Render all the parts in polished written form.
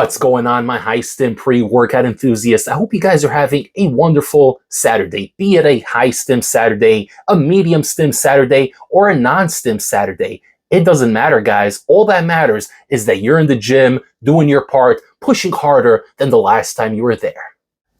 What's going on, my high stim pre-workout enthusiasts? I hope you guys are having a wonderful Saturday, be it a high stim Saturday, a medium stim Saturday, or a non-stim Saturday. It doesn't matter, guys. All that matters is that you're in the gym, doing your part, pushing harder than the last time you were there.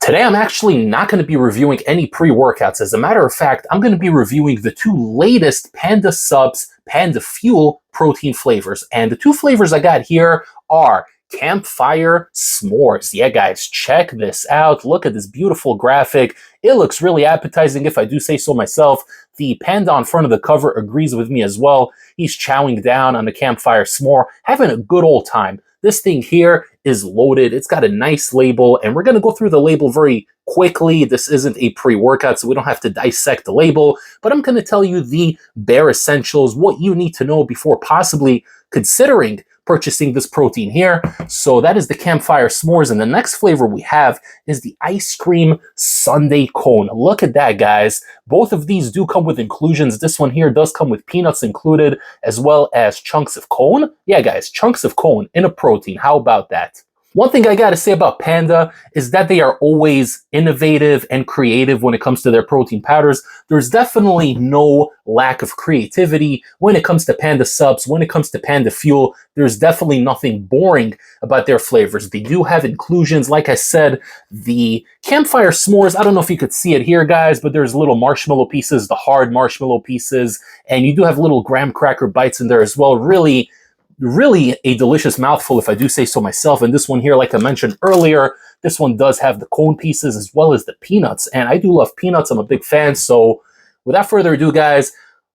Today, I'm actually not going to be reviewing any pre-workouts. As a matter of fact, I'm going to be reviewing the two latest Panda Subs, Panda Fuel protein flavors. And the two flavors I got here are Campfire S'mores. Yeah, guys, check this out. Look at this beautiful graphic. It looks really appetizing, if I do say so myself. The panda on front of the cover agrees with me as well. He's chowing down on the Campfire S'more, having a good old time. This thing here is loaded. It's got a nice label, and we're going to go through the label very quickly. This isn't a pre-workout, so we don't have to dissect the label, but I'm going to tell you the bare essentials, what you need to know before possibly considering purchasing this protein here. So that is the Campfire S'mores, and the next flavor we have is the ice cream sundae cone. Look at that, guys. Both of these do come with inclusions. This one here does come with peanuts included, as well as chunks of cone. Yeah, guys, chunks of cone in a protein. How about that? One thing I gotta say about Panda is that they are always innovative and creative when it comes to their protein powders. There's definitely no lack of creativity when it comes to Panda Subs, when it comes to Panda Fuel. There's definitely nothing boring about their flavors. They do have inclusions. Like I said, the Campfire S'mores, I don't know if you could see it here, guys, but there's little marshmallow pieces, the hard marshmallow pieces, and you do have little graham cracker bites in there as well. Really a delicious mouthful, if I do say so myself. And this one here, like I mentioned earlier, this one does have the cone pieces as well as the peanuts. And I do love peanuts. I'm a big fan. So without further ado, guys,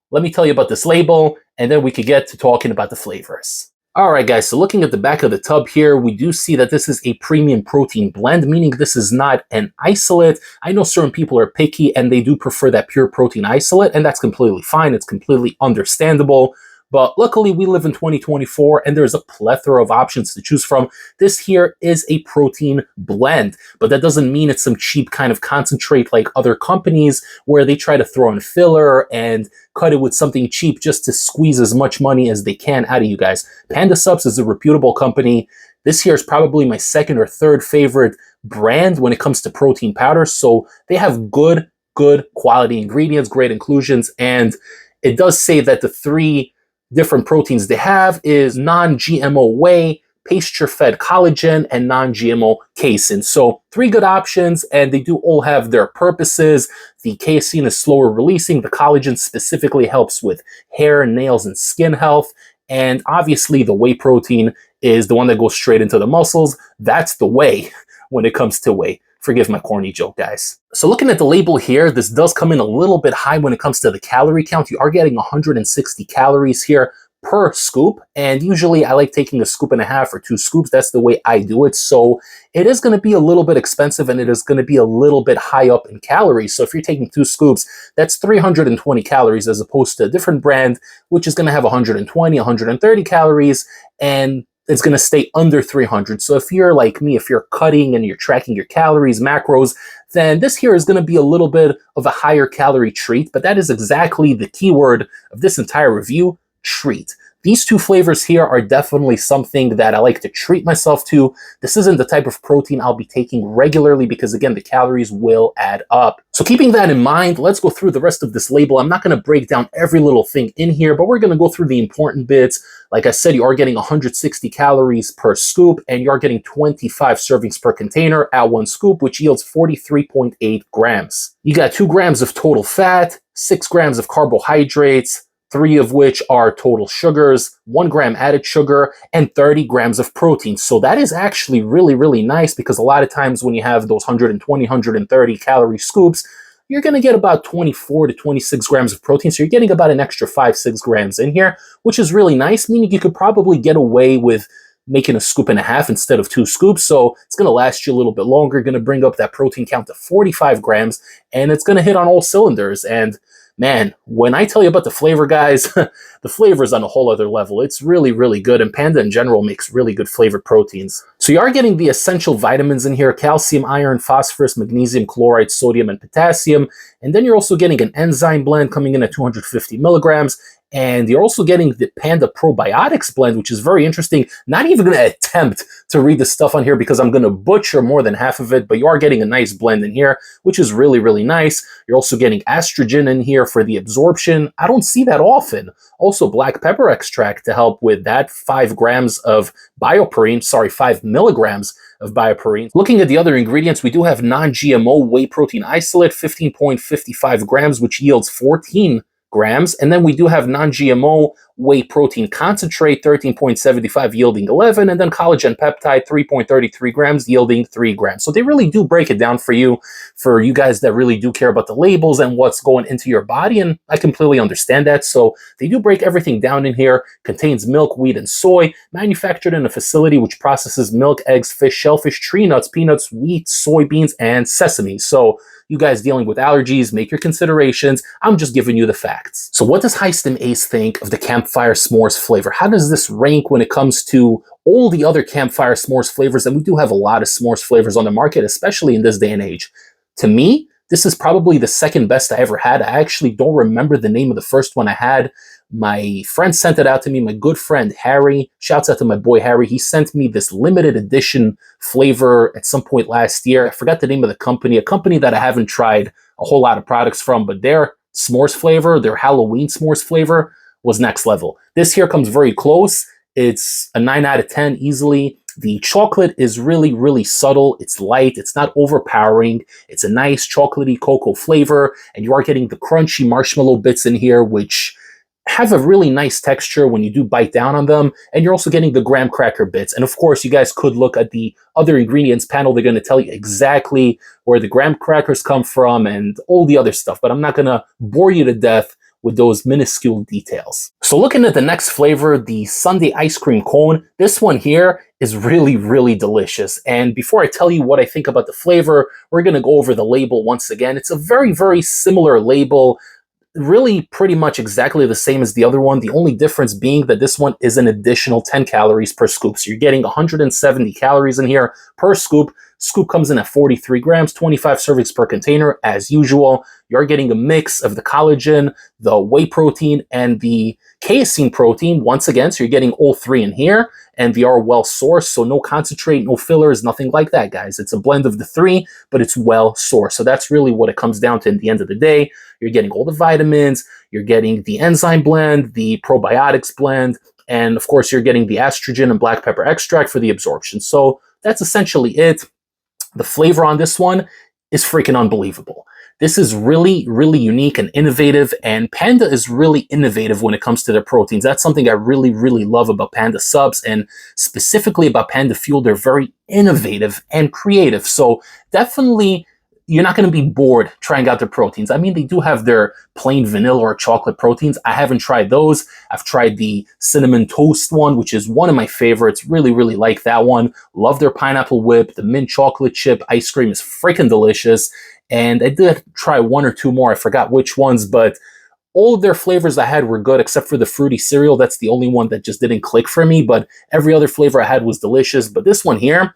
let me tell you about this label, and then we could get to talking about the flavors. All right, guys, so looking at the back of the tub here, we do see that this is a premium protein blend, meaning this is not an isolate. I know certain people are picky and they do prefer that pure protein isolate, and that's completely fine. It's completely understandable. But luckily, we live in 2024, and there's a plethora of options to choose from. This here is a protein blend, but that doesn't mean it's some cheap kind of concentrate like other companies where they try to throw in filler and cut it with something cheap just to squeeze as much money as they can out of you guys. Panda Subs is a reputable company. This here is probably my second or third favorite brand when it comes to protein powders. So they have good quality ingredients, great inclusions, and it does say that the three different proteins they have is non-GMO whey, pasture-fed collagen, and non-GMO casein. So three good options, and they do all have their purposes. The casein is slower releasing. The collagen specifically helps with hair, nails, and skin health. And obviously the whey protein is the one that goes straight into the muscles. That's the whey when it comes to whey. Forgive my corny joke, guys. So looking at the label here, this does come in a little bit high when it comes to the calorie count. You are getting 160 calories here per scoop, and usually I like taking a scoop and a half or 2 scoops. That's the way I do it. So it is going to be a little bit expensive, and it is going to be a little bit high up in calories. So if you're taking 2 scoops, that's 320 calories as opposed to a different brand, which is going to have 120, 130 calories, and it's going to stay under 300. So if you're like me, if you're cutting and you're tracking your calories, macros, then this here is going to be a little bit of a higher calorie treat, but that is exactly the keyword of this entire review: treat. These two flavors here are definitely something that I like to treat myself to. This isn't the type of protein I'll be taking regularly because, again, the calories will add up. So keeping that in mind, let's go through the rest of this label. I'm not going to break down every little thing in here, but we're going to go through the important bits. Like I said, you are getting 160 calories per scoop, and you are getting 25 servings per container at 1 scoop, which yields 43.8 grams. You got 2 grams of total fat, 6 grams of carbohydrates, 3 of which are total sugars, 1 gram added sugar, and 30 grams of protein. So that is actually really nice, because a lot of times when you have those 120, 130 calorie scoops, you're going to get about 24 to 26 grams of protein. So you're getting about an extra 5-6 grams in here, which is really nice, meaning you could probably get away with making a scoop and a half instead of 2 scoops. So it's going to last you a little bit longer, going to bring up that protein count to 45 grams, and it's going to hit on all cylinders. And man, when I tell you about the flavor, guys, the flavor is on a whole other level. It's really good, and Panda in general makes really good flavored proteins. So you are getting the essential vitamins in here: calcium, iron, phosphorus, magnesium, chloride, sodium, and potassium. And then you're also getting an enzyme blend coming in at 250 milligrams, And you're also getting the Panda Probiotics blend, which is very interesting. Not even going to attempt to read the stuff on here because I'm going to butcher more than half of it, but you are getting a nice blend in here, which is really, really nice. You're also getting estrogen in here for the absorption. I don't see that often. Also, black pepper extract to help with that. 5 grams of bioperine, sorry, 5 milligrams of bioperine. Looking at the other ingredients, we do have non-GMO whey protein isolate, 15.55 grams, which yields 14 grams. And then we do have non-GMO whey protein concentrate, 13.75 yielding 11, and then collagen peptide, 3.33 grams yielding 3 grams. So they really do break it down for you guys that really do care about the labels and what's going into your body, and I completely understand that. So they do break everything down in here. Contains milk, wheat, and soy, manufactured in a facility which processes milk, eggs, fish, shellfish, tree nuts, peanuts, wheat, soybeans, and sesame. So you guys dealing with allergies, make your considerations. I'm just giving you the facts. So what does High Stim Ace think of the Campfire S'mores flavor? How does this rank when it comes to all the other Campfire S'mores flavors? And we do have a lot of s'mores flavors on the market, especially in this day and age. To me, this is probably the second best I ever had. I actually don't remember the name of the first one I had. My friend sent it out to me. My good friend, Harry, shouts out to my boy, Harry. He sent me this limited edition flavor at some point last year. I forgot the name of the company, a company that I haven't tried a whole lot of products from, but their s'mores flavor, their Halloween s'mores flavor was next level. This here comes very close. It's a 9 out of 10 easily. The chocolate is really, really subtle. It's light. It's not overpowering. It's a nice chocolatey cocoa flavor, and you are getting the crunchy marshmallow bits in here, which have a really nice texture when you do bite down on them, and you're also getting the graham cracker bits. And of course, you guys could look at the other ingredients panel. They're going to tell you exactly where the graham crackers come from and all the other stuff, but I'm not going to bore you to death with those minuscule details. So looking at the next flavor, the Sundae ice cream cone, this one here is really, really delicious. And before I tell you what I think about the flavor, we're going to go over the label once again. It's a very, very similar label, really pretty much exactly the same as the other one. The only difference being that this one is an additional 10 calories per scoop. So you're getting 170 calories in here per scoop. Scoop comes in at 43 grams, 25 servings per container as usual. You're getting a mix of the collagen, the whey protein, and the casein protein once again. So you're getting all 3 in here, and they are well sourced. So no concentrate, no fillers, nothing like that, guys. It's a blend of the 3, but it's well sourced. So that's really what it comes down to in the end of the day. You're getting all the vitamins, you're getting the enzyme blend, the probiotics blend, and of course you're getting the estrogen and black pepper extract for the absorption. So that's essentially it. The flavor on this one is freaking unbelievable. This is really, really unique and innovative, and Panda is really innovative when it comes to their proteins. That's something I really, really love about Panda Subs, and specifically about Panda Fuel. They're very innovative and creative. So definitely, you're not going to be bored trying out their proteins. I mean, they do have their plain vanilla or chocolate proteins. I haven't tried those. I've tried the cinnamon toast one, which is one of my favorites. Really, really like that one. Love their pineapple whip. The mint chocolate chip ice cream is freaking delicious. And I did try 1 or 2 more. I forgot which ones, but all of their flavors I had were good except for the fruity cereal. That's the only one that just didn't click for me, but every other flavor I had was delicious. But this one here,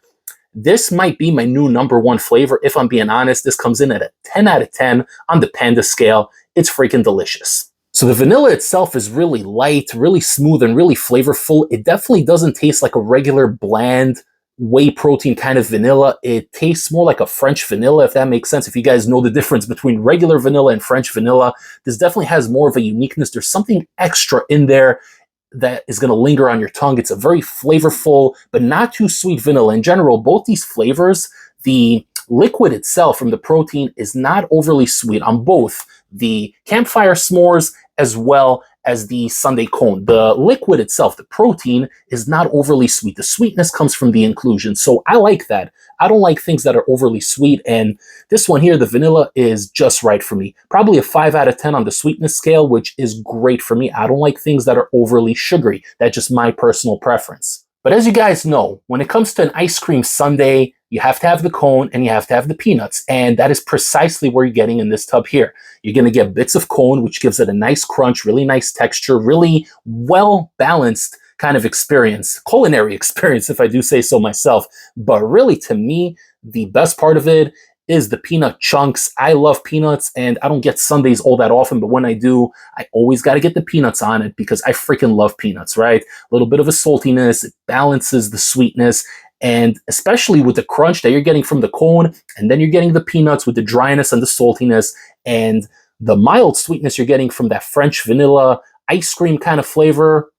this might be my new #1 flavor. If I'm being honest, this comes in at a 10 out of 10 on the Panda scale. It's freaking delicious. So the vanilla itself is really light, really smooth, and really flavorful. It definitely doesn't taste like a regular bland whey protein kind of vanilla. It tastes more like a French vanilla, if that makes sense. If you guys know the difference between regular vanilla and French vanilla, this definitely has more of a uniqueness. There's something extra in there that is going to linger on your tongue. It's a very flavorful, but not too sweet vanilla. In general, both these flavors, the liquid itself from the protein is not overly sweet on both the Campfire S'mores as well as the Sundae cone. The liquid itself, the protein, is not overly sweet. The sweetness comes from the inclusion. So I like that. I don't like things that are overly sweet, and this one here, the vanilla, is just right for me. Probably a 5 out of 10 on the sweetness scale, which is great for me. I don't like things that are overly sugary. That's just my personal preference. But as you guys know, when it comes to an ice cream sundae, you have to have the cone and you have to have the peanuts, and that is precisely what you're getting in this tub here. You're going to get bits of cone, which gives it a nice crunch, really nice texture, really well-balanced kind of experience, culinary experience, if I do say so myself. But really, to me, the best part of it is the peanut chunks. I love peanuts, and I don't get Sundaes all that often, but when I do, I always got to get the peanuts on it because I freaking love peanuts, right? A little bit of a saltiness, it balances the sweetness, and especially with the crunch that you're getting from the cone, and then you're getting the peanuts with the dryness and the saltiness, and the mild sweetness you're getting from that French vanilla ice cream kind of flavor.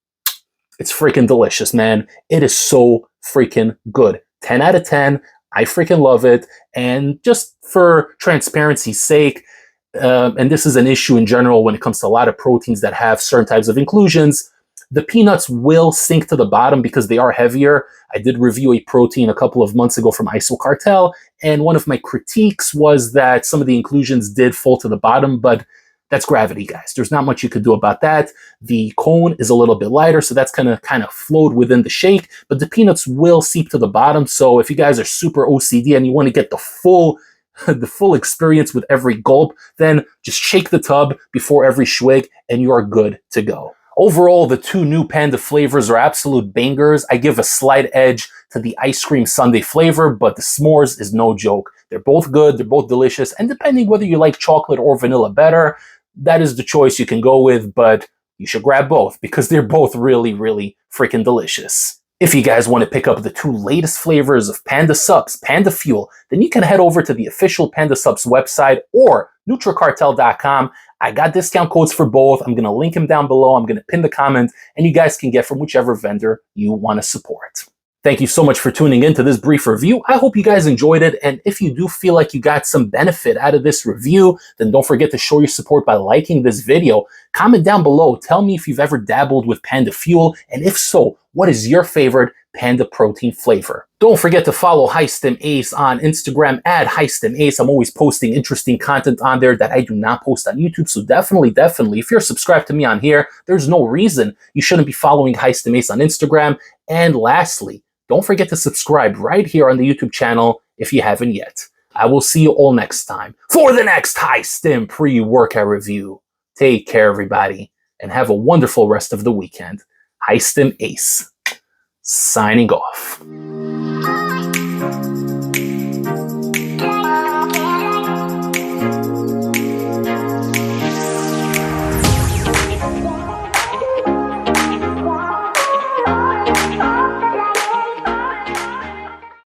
It's freaking delicious, man. It is so freaking good. 10 out of 10. I freaking love it. And just for transparency's sake, and this is an issue in general when it comes to a lot of proteins that have certain types of inclusions, the peanuts will sink to the bottom because they are heavier. I did review a protein a couple of months ago from Isocartel, and one of my critiques was that some of the inclusions did fall to the bottom, but that's gravity, guys. There's not much you could do about that. The cone is a little bit lighter, so that's gonna kind of float within the shake, but the peanuts will seep to the bottom. So if you guys are super OCD and you want to get the full experience with every gulp, then just shake the tub before every swig and you are good to go. Overall, the two new Panda flavors are absolute bangers. I give a slight edge to the ice cream sundae flavor, but the s'mores is no joke. They're both good, they're both delicious, and depending whether you like chocolate or vanilla better, that is the choice you can go with, but you should grab both because they're both really, really freaking delicious. If you guys want to pick up the two latest flavors of Panda Subs, Panda Fuel, then you can head over to the official Panda Subs website or NutriCartel.com. I got discount codes for both. I'm going to link them down below. I'm going to pin the comment, and you guys can get from whichever vendor you want to support. Thank you so much for tuning in to this brief review. I hope you guys enjoyed it, and if you do feel like you got some benefit out of this review, then don't forget to show your support by liking this video. Comment down below. Tell me if you've ever dabbled with Panda Fuel, and if so, what is your favorite Panda protein flavor? Don't forget to follow High Stim Ace on Instagram at High Stim Ace. I'm always posting interesting content on there that I do not post on YouTube. So definitely, if you're subscribed to me on here, there's no reason you shouldn't be following High Stim Ace on Instagram. And lastly, don't forget to subscribe right here on the YouTube channel if you haven't yet. I will see you all next time for the next High Stim pre-workout review. Take care, everybody, and have a wonderful rest of the weekend. High Stim Ace, signing off.